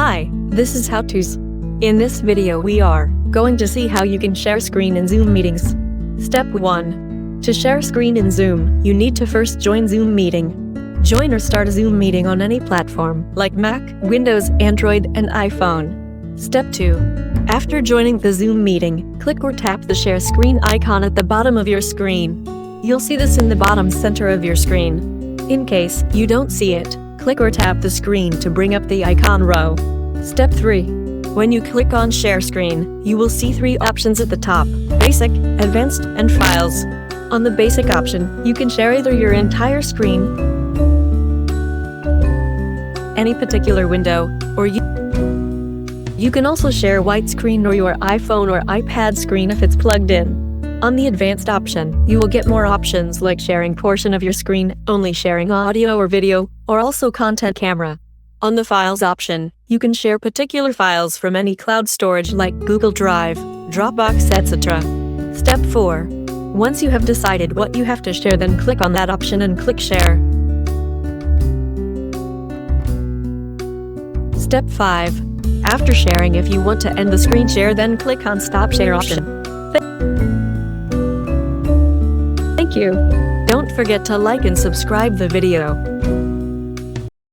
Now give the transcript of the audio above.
Hi, this is How To's. In this video we are going to see how you can share screen in Zoom meetings. Step 1. To share screen in Zoom, you need to first join Zoom meeting. Join or start a Zoom meeting on any platform like Mac, Windows, Android, and iPhone. Step 2. After joining the Zoom meeting, click or tap the share screen icon at the bottom of your screen. You'll see this in the bottom center of your screen. In case you don't see it, click or tap the screen to bring up the icon row. Step 3. When you click on Share Screen, you will see 3 options at the top: Basic, Advanced, and Files. On the Basic option, you can share either your entire screen, any particular window, or you can also share Whitescreen or your iPhone or iPad screen if it's plugged in. On the Advanced option, you will get more options like sharing portion of your screen, only sharing audio or video, or also content camera. On the Files option, you can share particular files from any cloud storage like Google Drive, Dropbox, etc. Step 4. Once you have decided what you have to share, then click on that option and click Share. Step 5. After sharing, if you want to end the screen share, then click on Stop Share option. Thank you. Don't forget to like and subscribe the video.